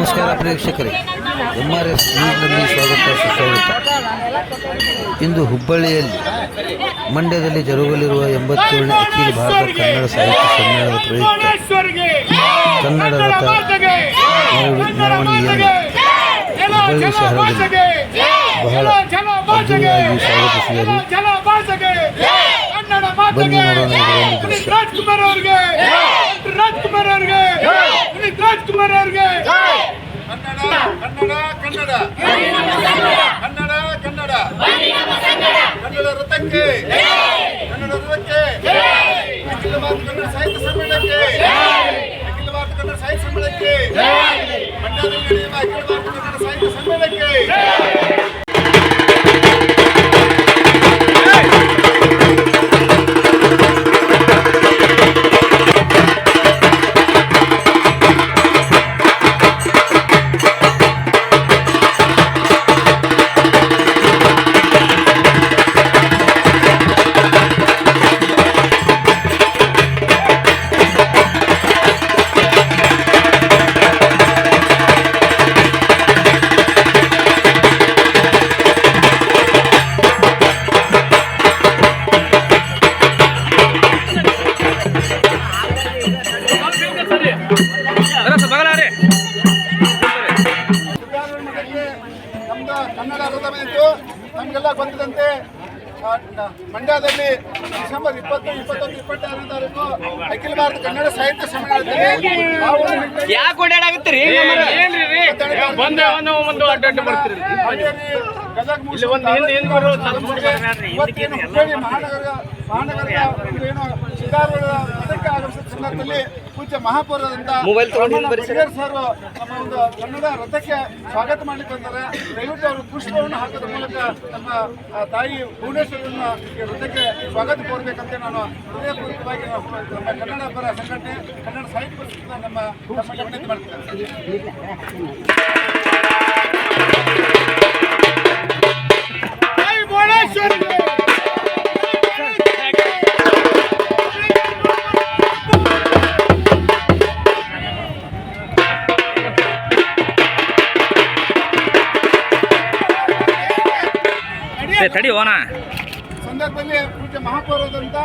ನಮಸ್ಕಾರ ಪ್ರೇಕ್ಷಕರೇ, MRS ನ್ಯೂಸ್ನಲ್ಲಿ ಸುಸ್ವಾಗತ. ಇಂದು ಹುಬ್ಬಳ್ಳಿಯಲ್ಲಿ ಮಂಡ್ಯದಲ್ಲಿ ಜರುಗಲಿರುವ 87ನೇ ಅಖಿಲ ಭಾರತ ಕನ್ನಡ ಸಾಹಿತ್ಯ ಸಮ್ಮೇಳನದ ಪ್ರಯುಕ್ತ ಕನ್ನಡ ರಥ ಮೆರವಣಿಗೆಯನ್ನು ಹುಬ್ಬಳ್ಳಿ ಶಹರದಲ್ಲಿ ಬಹಳ ಅದ್ದೂರಿಯಾಗಿ ಸ್ವಾಗತಿಸಿದರು. ಬನ್ನಿ ನೋಡೋಣ ಇದರೊಂದು ಕನ್ನಡ ರಥಕ್ಕೆ ಅಖಿಲ ಭಾರತ ಕನ್ನಡ ಸಾಹಿತ್ಯ ಸಮ್ಮೇಳನಕ್ಕೆ ಮಂಡ್ಯದಲ್ಲಿ ನಡೆಯುವ ಅಖಿಲ ಭಾರತ ಕನ್ನಡ ಸಾಹಿತ್ಯ ಸಮ್ಮೇಳನಕ್ಕೆ ಕನ್ನಡ ರಥ ಬಂದಿತ್ತು. ನಮಗೆಲ್ಲ ಗೊತ್ತಿದ್ದಂತೆ ಮಂಡ್ಯದಲ್ಲಿ ಡಿಸೆಂಬರ್ 20, 21, 22ನೇ ತಾರೀಕು ಅಖಿಲ ಭಾರತ ಕನ್ನಡ ಸಾಹಿತ್ಯ ಸಮ್ಮೇಳನದಲ್ಲಿ ಸಂದರ್ಭದಲ್ಲಿ ಪೂಜ್ಯ ಮಹಾಪೌರದಂತ ಸರ್ ನಮ್ಮ ಒಂದು ಕನ್ನಡ ರಥಕ್ಕೆ ಸ್ವಾಗತ ಮಾಡ್ಲಿಕ್ಕೆ ಬಂದರೆ ದಯವಿಟ್ಟು ಅವರು ಪುಷ್ಪವನ್ನು ಹಾಕೋದ್ರ ಮೂಲಕ ನಮ್ಮ ತಾಯಿ ಭುವನೇಶ್ವರನ್ನ ರಥಕ್ಕೆ ಸ್ವಾಗತ ಕೋರಬೇಕಂತ ನಾನು ಹೃದಯಪೂರ್ವಕವಾಗಿ ನಮ್ಮ ಕನ್ನಡ ಪರ ಸಂಘಟನೆ ಕನ್ನಡ ಸಾಹಿತ್ಯ ಪರಿಷತ್ನ ನಮ್ಮ ವಿನಂತಿ ಮಾಡ್ತೇನೆ. ತಡಿ ಹೋಣ ಸಂದರ್ಭದಲ್ಲಿ ಪೂಜ್ಯ ಮಹಾಪೌರದಂತ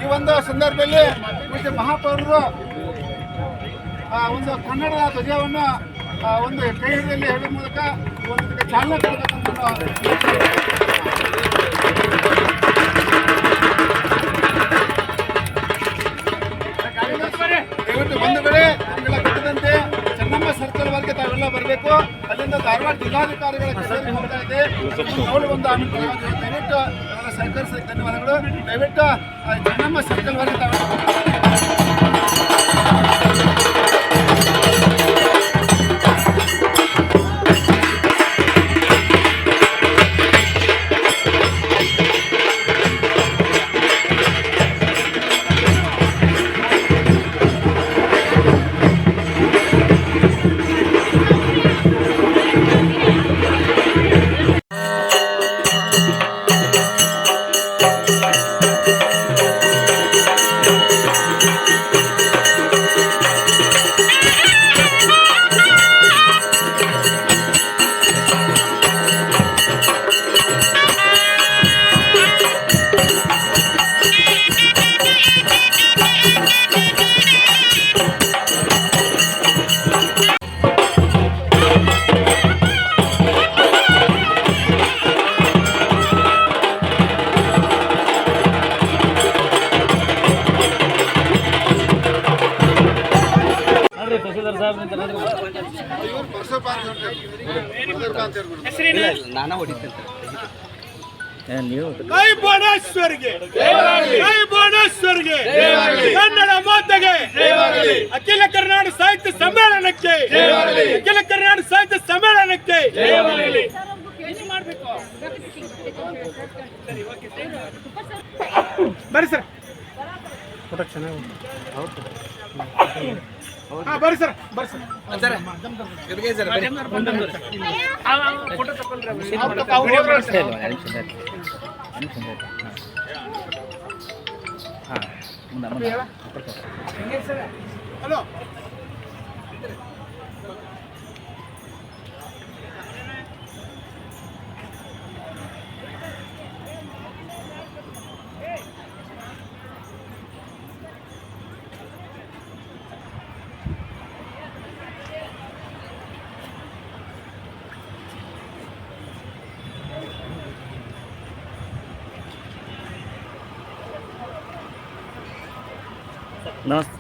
ಈ ಒಂದು ಸಂದರ್ಭದಲ್ಲಿ ಪೂಜ್ಯ ಮಹಾಪೌರರು ಒಂದು ಕನ್ನಡದ ಧ್ವಜವನ್ನು ಒಂದು ಕೈ ಹಿಡಿದಲ್ಲಿ ಹೇಳುವ ಮೂಲಕ ಒಂದು ಚಾಲನೆ ಕೊಡಬೇಕಂತ ದಯವಿಟ್ಟು ಬಂಧುಗಳೇ, ನಿಮಗೆಲ್ಲ ಗೊತ್ತಿದ್ದಂತೆ ಚೆನ್ನಮ್ಮ ಸರ್ಕಲ್ ವರೆಗೆ ತಾವೆಲ್ಲ ಬರಬೇಕು. ಅಲ್ಲಿಂದ ಧಾರವಾಡ ಜಿಲ್ಲಾಧಿಕಾರಿಗಳ ಕಚೇರಿಗೆ ಹೋಗ್ತಾ ಇದೆ. ನೋಡಿ ಒಂದು ದಯವಿಟ್ಟು ಸಹಕರಿಸಲಿಕ್ಕೆ ಧನ್ಯವಾದಗಳು. ದಯವಿಟ್ಟು ಚೆನ್ನಮ್ಮ ಸರ್ಕಲ್ ವರೆಗೆ ತಾವೆಲ್ಲ ನಾನಾ ಹೊಡಿತೇನೆ. ಕನ್ನಡ ಮಾತೆಗೆ ಅಖಿಲ ಕರ್ನಾಟಕ ಸಾಹಿತ್ಯ ಸಮ್ಮೇಳನಕ್ಕೆ ಅಖಿಲ ಕರ್ನಾಟಕ ಸಾಹಿತ್ಯ ಸಮ್ಮೇಳನಕ್ಕೆ ಬರ್ರಿ ಸರ್. ಬರ್ರಿ ಸರ್, ಬರ್ರಿ ಸರ್. ಹಲೋ ನಮಸ್ತೆ.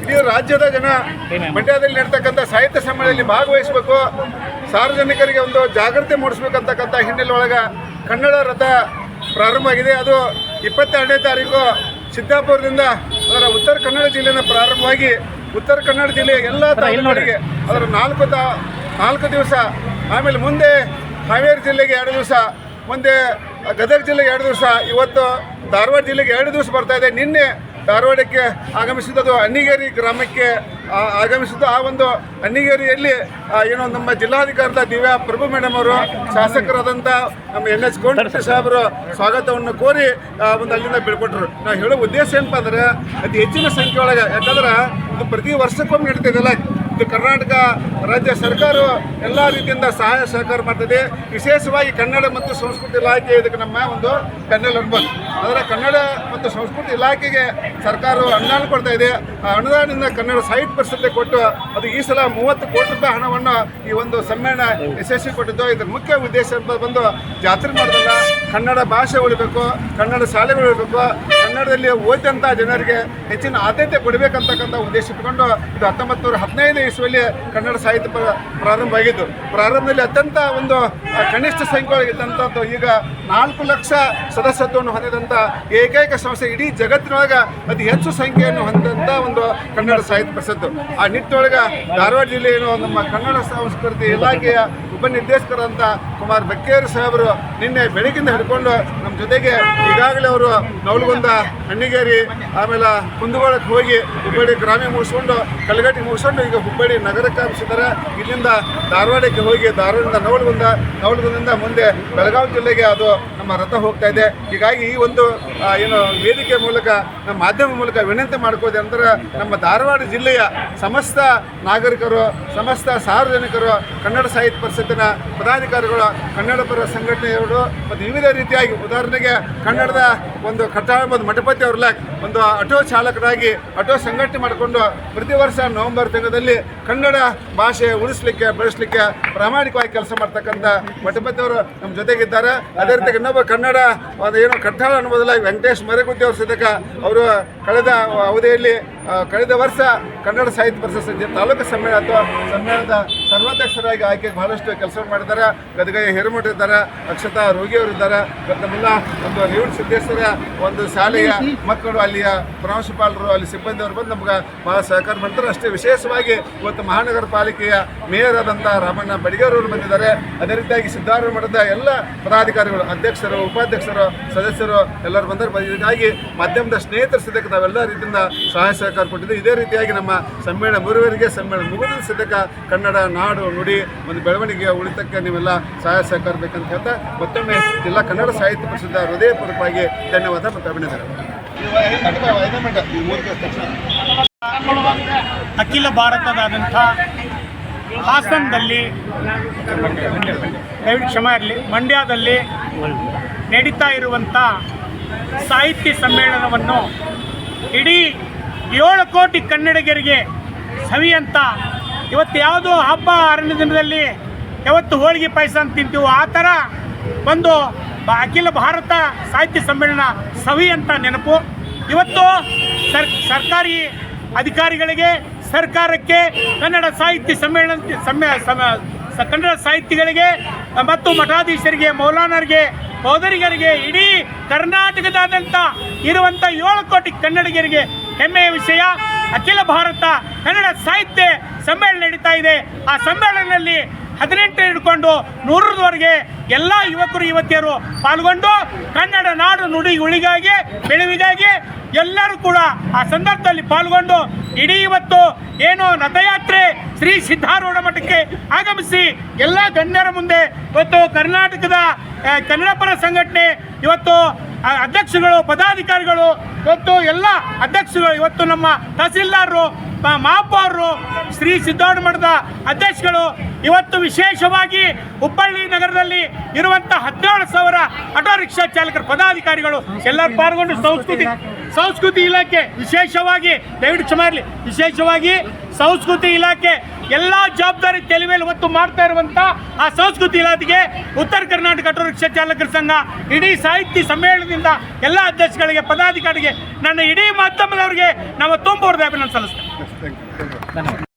ಇಡೀ ರಾಜ್ಯದ ಜನ ಮಂಡ್ಯದಲ್ಲಿ ನಡ್ತಕ್ಕಂಥ ಸಾಹಿತ್ಯ ಸಮ್ಮೇಳನದಲ್ಲಿ ಭಾಗವಹಿಸಬೇಕು, ಸಾರ್ವಜನಿಕರಿಗೆ ಒಂದು ಜಾಗೃತಿ ಮೂಡಿಸ್ಬೇಕಂತಕ್ಕಂಥ ಹಿನ್ನೆಲೆ ಒಳಗೆ ಕನ್ನಡ ರಥ ಪ್ರಾರಂಭ ಆಗಿದೆ. ಅದು 22ನೇ ತಾರೀಕು ಸಿದ್ದಾಪುರದಿಂದ ಅದರ ಉತ್ತರ ಕನ್ನಡ ಜಿಲ್ಲೆಯಿಂದ ಪ್ರಾರಂಭವಾಗಿ ಉತ್ತರ ಕನ್ನಡ ಜಿಲ್ಲೆಯ ಎಲ್ಲ ತಾಲೂಕುಗಳಿಗೆ ಅದರ 4 ದಿವಸ, ಆಮೇಲೆ ಮುಂದೆ ಹಾವೇರಿ ಜಿಲ್ಲೆಗೆ 2 ದಿವಸ, ಮುಂದೆ ಗದಗ ಜಿಲ್ಲೆಗೆ 2 ದಿವಸ, ಇವತ್ತು ಧಾರವಾಡ ಜಿಲ್ಲೆಗೆ 2 ದಿವಸ ಬರ್ತಾ ಇದೆ. ನಿನ್ನೆ ಧಾರವಾಡಕ್ಕೆ ಆಗಮಿಸಿದ್ದು ಅಣ್ಣಿಗೇರಿ ಗ್ರಾಮಕ್ಕೆ ಆಗಮಿಸಿದ್ದು. ಆ ಒಂದು ಅಣ್ಣಿಗೇರಿಯಲ್ಲಿ ಏನೋ ನಮ್ಮ ಜಿಲ್ಲಾಧಿಕಾರದ ದಿವ್ಯಾ ಪ್ರಭು ಮೇಡಮ್ ಅವರು, ಶಾಸಕರಾದಂಥ ನಮ್ಮ NH ಕೋಂಡರೆಡ್ಡಿ ಸಾಹೇಬರು ಸ್ವಾಗತವನ್ನು ಕೋರಿ ಒಂದು ಅಲ್ಲಿಂದ ಬೀಳ್ಕೊಟ್ರು. ನಾವು ಹೇಳೋ ಉದ್ದೇಶ ಏನಪ್ಪ ಅಂದ್ರೆ ಅತಿ ಹೆಚ್ಚಿನ ಸಂಖ್ಯೆ ಒಳಗೆ, ಯಾಕಂದ್ರೆ ಇದು ಪ್ರತಿ ವರ್ಷಕ್ಕೊಮ್ಮೆ ನಡೀತಿದೆಯಲ್ಲ, ಇದು ಕರ್ನಾಟಕ ರಾಜ್ಯ ಸರ್ಕಾರ ಎಲ್ಲ ರೀತಿಯಿಂದ ಸಹಾಯ ಸಹಕಾರ ಮಾಡ್ತದೆ. ವಿಶೇಷವಾಗಿ ಕನ್ನಡ ಮತ್ತು ಸಂಸ್ಕೃತಿ ಇಲಾಖೆ ಇದಕ್ಕೆ ನಮ್ಮ ಒಂದು ಕನ್ನಡ ಅನುಭವ. ಅದರ ಕನ್ನಡ ಮತ್ತು ಸಂಸ್ಕೃತಿ ಇಲಾಖೆಗೆ ಸರ್ಕಾರ ಅನುದಾನ ಕೊಡ್ತಾ ಇದೆ. ಆ ಅನುದಾನದಿಂದ ಕನ್ನಡ ಸಾಹಿತ್ಯ ಪರಿಷತ್ಗೆ ಕೊಟ್ಟು ಅದು ಈ ಸಲ 30 ಕೋಟಿ ರೂಪಾಯಿ ಹಣವನ್ನು ಈ ಒಂದು ಸಮ್ಮೇಳನ ಯಶಸ್ವಿ ಕೊಟ್ಟಿದ್ದು. ಇದರ ಮುಖ್ಯ ಉದ್ದೇಶ ಬಂದು ಜಾತ್ರೆ ಮಾಡೋದಲ್ಲ, ಕನ್ನಡ ಭಾಷೆ ಉಳಿಬೇಕು, ಕನ್ನಡ ಶಾಲೆಗಳು ಉಳಿಬೇಕು, ಕನ್ನಡದಲ್ಲಿ ಓದಿದಂಥ ಜನರಿಗೆ ಹೆಚ್ಚಿನ ಆದ್ಯತೆ ಕೊಡಬೇಕಂತಕ್ಕಂಥ ಉದ್ದೇಶ ಇಟ್ಕೊಂಡು ಇದು 1915 ಇಸ್ವಿಯಲ್ಲಿ ಕನ್ನಡ ಸಾಹಿತ್ಯ ಪ್ರಾರಂಭ ಆಗಿದ್ದು. ಪ್ರಾರಂಭದಲ್ಲಿ ಅತ್ಯಂತ ಒಂದು ಕನಿಷ್ಠ ಸಂಖ್ಯೆ ಇದ್ದಂಥದ್ದು ಈಗ 4 ಲಕ್ಷ ಸದಸ್ಯತ್ವವನ್ನು ಹೊಂದಿದಂಥ ಏಕೈಕ ಸಂಸ್ಥೆ ಇಡೀ ಜಗತ್ತಿನೊಳಗೆ ಅತಿ ಹೆಚ್ಚು ಸಂಖ್ಯೆಯನ್ನು ಹೊಂದಿದಂಥ ಒಂದು ಕನ್ನಡ ಸಾಹಿತ್ಯ ಪರಿಷತ್ತು. ಆ ನಿಟ್ಟಿನೊಳಗೆ ಧಾರವಾಡ ಜಿಲ್ಲೆಯನ್ನು ನಮ್ಮ ಕನ್ನಡ ಸಂಸ್ಕೃತಿ ಇಲಾಖೆಯ ನಿರ್ದೇಶಕರಂತ ಕುಮಾರ್ ಬೆಕ್ಕೇರಿ ಸಾಹೇಬರು ನಿನ್ನೆ ಬೆಳಗಿಂದ ಹಿಡ್ಕೊಂಡು ನಮ್ಮ ಜೊತೆಗೆ ಈಗಾಗಲೇ ಅವರು ನವಲಗುಂದ ಹಣ್ಣಿಗೇರಿ ಆಮೇಲೆ ಕುಂದಗೋಳಕ್ಕೆ ಹೋಗಿ ಹುಬ್ಬಳ್ಳಿ ಗ್ರಾಮೀಣ ಮುಗಿಸ್ಕೊಂಡು ಕಲಗಟ್ಟಿ ಮುಗಿಸ್ಕೊಂಡು ಈಗ ಹುಬ್ಬಳ್ಳಿ ನಗರಕ್ಕೆ ಹಬ್ಬಿಸಿದ್ದಾರೆ. ಇಲ್ಲಿಂದ ಧಾರವಾಡಕ್ಕೆ ಹೋಗಿ ಧಾರವಾಡದಿಂದ ನವಲಗುಂದದಿಂದ ಮುಂದೆ ಬೆಳಗಾವಿ ಜಿಲ್ಲೆಗೆ ಅದು ನಮ್ಮ ರಥ ಹೋಗ್ತಾ ಇದೆ. ಹೀಗಾಗಿ ಈ ಒಂದು ಏನು ವೇದಿಕೆ ಮೂಲಕ ನಮ್ಮ ಮಾಧ್ಯಮ ಮೂಲಕ ವಿನಂತಿ ಮಾಡ್ಕೋದೆ ಅಂದ್ರೆ ನಮ್ಮ ಧಾರವಾಡ ಜಿಲ್ಲೆಯ ಸಮಸ್ತ ನಾಗರಿಕರು, ಸಮಸ್ತ ಸಾರ್ವಜನಿಕರು, ಕನ್ನಡ ಸಾಹಿತ್ಯ ಪರಿಷತ್ತಿನ ಪದಾಧಿಕಾರಿಗಳು, ಕನ್ನಡ ಪರ ಸಂಘಟನೆಯವರು ಮತ್ತು ವಿವಿಧ ರೀತಿಯಾಗಿ ಉದಾಹರಣೆಗೆ ಕನ್ನಡದ ಒಂದು ಕಟ್ಟಾಳಂಬದ ಮಠಪತಿ ಅವ್ರಲ್ಲ ಒಂದು ಆಟೋ ಚಾಲಕರಾಗಿ ಆಟೋ ಸಂಘಟನೆ ಮಾಡಿಕೊಂಡು ಪ್ರತಿ ವರ್ಷ ನವೆಂಬರ್ ತಿಂಗಳಲ್ಲಿ ಕನ್ನಡ ಭಾಷೆ ಉಳಿಸ್ಲಿಕ್ಕೆ ಬೆಳೆಸಲಿಕ್ಕೆ ಪ್ರಾಮಾಣಿಕವಾಗಿ ಕೆಲಸ ಮಾಡ್ತಕ್ಕಂಥ ಮಠಪತಿ ಅವರು ನಮ್ಮ ಜೊತೆಗಿದ್ದಾರೆ. ಅದೇ ರೀತಿ ಇನ್ನೊಬ್ಬ ಕನ್ನಡ ಏನು ಕಟ್ಟಾಳ ಅನ್ನೋದಲ್ಲ ವೆಂಕಟೇಶ್ ಮರೆಗುದ್ದಿ ಅವ್ರ ಸದಕ ಅವರು ಕಳೆದ ಅವಧಿಯಲ್ಲಿ ಕಳೆದ ವರ್ಷ ಕನ್ನಡ ಸಾಹಿತ್ಯ ಪರಿಷತ್ ತಾಲೂಕು ಸಮ್ಮೇಳನದ ಸರ್ವಾಧ್ಯಕ್ಷರಾಗಿ ಆಯ್ಕೆ ಬಹಳಷ್ಟು ಕೆಲಸ ಮಾಡಿದ್ದಾರೆ. ಗದಗ ಹಿರೇಮಠ ಇದ್ದಾರೆ, ಅಕ್ಷತಾ ರೋಗಿ ಅವರಿದ್ದಾರೆ. ನಮ್ಮೆಲ್ಲ ಒಂದು ರೇವಣ ಸಿದ್ದೇಶ್ವರ ಒಂದು ಶಾಲೆಯ ಮಕ್ಕಳು, ಅಲ್ಲಿಯ ಪ್ರಾಂಶುಪಾಲರು, ಅಲ್ಲಿ ಸಿಬ್ಬಂದಿಯವರು ಬಂದು ನಮ್ಗೆ ಬಹಳ ಸಹಕಾರ ಮಾಡ್ತಾರೆ. ಅಷ್ಟೇ ವಿಶೇಷವಾಗಿ ಇವತ್ತು ಮಹಾನಗರ ಪಾಲಿಕೆಯ ಮೇಯರ್ ಆದಂಥ ರಾಮಣ್ಣ ಬಡಿಗೇರವರು ಬಂದಿದ್ದಾರೆ. ಅದೇ ರೀತಿಯಾಗಿ ಸಿದ್ದಾರೂಢ ಮಠದ ಎಲ್ಲ ಪದಾಧಿಕಾರಿಗಳು, ಅಧ್ಯಕ್ಷರು, ಉಪಾಧ್ಯಕ್ಷರು, ಸದಸ್ಯರು ಎಲ್ಲರೂ ಬಂದರು. ಹೀಗಾಗಿ ಮಾಧ್ಯಮದ ಸ್ನೇಹಿತರ ಸದ್ಯಕ್ಕೆ ನಾವೆಲ್ಲ ರೀತಿಯಿಂದ ಸಹಾಯ ಸಹಕಾರ ಕೊಟ್ಟಿದ್ದು. ಇದೇ ರೀತಿಯಾಗಿ ನಮ್ಮ ಸಮ್ಮೇಳನ ಮೂರುವರೆಗೆ ಸಮ್ಮೇಳನ ಮುಗಿದ ಸದ್ಯಕ್ಕೆ ಕನ್ನಡ ನಾಡು ನುಡಿ ಒಂದು ಬೆಳವಣಿಗೆ ಉಳಿತಕ್ಕೆ ನೀವೆಲ್ಲ ಸಹಾಯ ಸಹಕಾರ ಬೇಕಂತ ಹೇಳ್ತಾ ಮತ್ತೊಮ್ಮೆ ಜಿಲ್ಲಾ ಕನ್ನಡ ಸಾಹಿತ್ಯ ಪರಿಷತ್ ಹೃದಯಪೂರ್ವಕವಾಗಿ ಧನ್ಯವಾದ ಮತ್ತು ಅಭಿನಂದನೆ. ಅಖಿಲ ಭಾರತದಾದಂಥ ಹಾಸನದಲ್ಲಿ ದಯವಿಟ್ಟು ಕ್ಷಮ ಇರಲಿ, ಮಂಡ್ಯದಲ್ಲಿ ನಡೀತಾ ಇರುವಂಥ ಸಾಹಿತ್ಯ ಸಮ್ಮೇಳನವನ್ನು ಇಡೀ 7 ಕೋಟಿ ಕನ್ನಡಿಗರಿಗೆ ಸವಿಯಂತ ಇವತ್ತು ಯಾವುದೋ ಹಬ್ಬ ಹರಿದಿನದ ದಿನದಲ್ಲಿ ಯಾವತ್ತು ಹೋಳಿಗೆ ಪಾಯಸ ಅಂತ ತಿಂತೀವೋ ಆ ಥರ ಒಂದು ಅಖಿಲ ಭಾರತ ಸಾಹಿತ್ಯ ಸಮ್ಮೇಳನ ಸವಿ ಅಂತ ನೆನಪು. ಇವತ್ತು ಸರ್ಕಾರಿ ಅಧಿಕಾರಿಗಳಿಗೆ, ಸರ್ಕಾರಕ್ಕೆ, ಕನ್ನಡ ಸಾಹಿತ್ಯ ಕನ್ನಡ ಸಾಹಿತಿಗಳಿಗೆ ಮತ್ತು ಮಠಾಧೀಶರಿಗೆ, ಮೌಲಾನರಿಗೆ, ಬೌದ್ಧರಿಗರಿಗೆ, ಇಡೀ ಕರ್ನಾಟಕದಾದ್ಯಂತ ಇರುವಂಥ 7 ಕೋಟಿ ಕನ್ನಡಿಗರಿಗೆ ಹೆಮ್ಮೆಯ ವಿಷಯ. ಅಖಿಲ ಭಾರತ ಕನ್ನಡ ಸಾಹಿತ್ಯ ಸಮ್ಮೇಳನ ನಡೀತಾ ಇದೆ. ಆ ಸಮ್ಮೇಳನದಲ್ಲಿ 18 ಹಿಡ್ಕೊಂಡು 100ರವರೆಗೆ ಎಲ್ಲ ಯುವಕರು ಯುವತಿಯರು ಪಾಲ್ಗೊಂಡು ಕನ್ನಡ ನಾಡು ನುಡಿ ಉಳಿಗಾಗಿ ಬೆಳೆವಿಗಾಗಿ ಎಲ್ಲರೂ ಕೂಡ ಆ ಸಂದರ್ಭದಲ್ಲಿ ಪಾಲ್ಗೊಂಡು ಇಡೀ ಇವತ್ತು ಏನು ರಥಯಾತ್ರೆ ಶ್ರೀ ಸಿದ್ದಾರೂಢ ಮಠಕ್ಕೆ ಆಗಮಿಸಿ ಎಲ್ಲ ಗಣ್ಯರ ಮುಂದೆ ಇವತ್ತು ಕರ್ನಾಟಕದ ಕನ್ನಡ ಪರ ಸಂಘಟನೆ ಇವತ್ತು ಅಧ್ಯಕ್ಷಗಳು, ಪದಾಧಿಕಾರಿಗಳು, ಇವತ್ತು ಎಲ್ಲ ಅಧ್ಯಕ್ಷಗಳು, ಇವತ್ತು ನಮ್ಮ ತಹಸೀಲ್ದಾರರು, ಮಹಾಪೌರರು, ಶ್ರೀ ಸಿದ್ದಾರೂಢ ಮಠದ ಅಧ್ಯಕ್ಷಗಳು, ಇವತ್ತು ವಿಶೇಷವಾಗಿ ಹುಬ್ಬಳ್ಳಿ ನಗರದಲ್ಲಿ ಇರುವಂಥ 17,000 ಆಟೋ ರಿಕ್ಷಾ ಚಾಲಕರ ಪದಾಧಿಕಾರಿಗಳು ಎಲ್ಲರೂ ಪಾಲ್ಗೊಂಡು ಸಂಸ್ಕೃತಿ ಇಲಾಖೆ ವಿಶೇಷವಾಗಿ ದಯವಿಟ್ಟು ಕ್ಷಮ ಇರಲಿ, ವಿಶೇಷವಾಗಿ ಸಂಸ್ಕೃತಿ ಇಲಾಖೆ ಎಲ್ಲ ಜವಾಬ್ದಾರಿ ತಲೆ ಮೇಲೆ ಹೊತ್ತು ಮಾಡ್ತಾ ಇರುವಂಥ ಆ ಸಂಸ್ಕೃತಿ ಇಲಾಖೆಗೆ ಉತ್ತರ ಕರ್ನಾಟಕ ಆಟೋ ರಿಕ್ಷಾ ಚಾಲಕರ ಸಂಘ ಇಡೀ ಸಾಹಿತ್ಯ ಸಮ್ಮೇಳನದಿಂದ ಎಲ್ಲ ಅಧ್ಯಕ್ಷಗಳಿಗೆ, ಪದಾಧಿಕಾರಿಗೆ, ನನ್ನ ಇಡೀ ಮಾಧ್ಯಮದವರಿಗೆ ನಾವು ತುಂಬ ಅಭಿನಂದನೆ ಸಲ್ಲಿಸ್ತೇವೆ.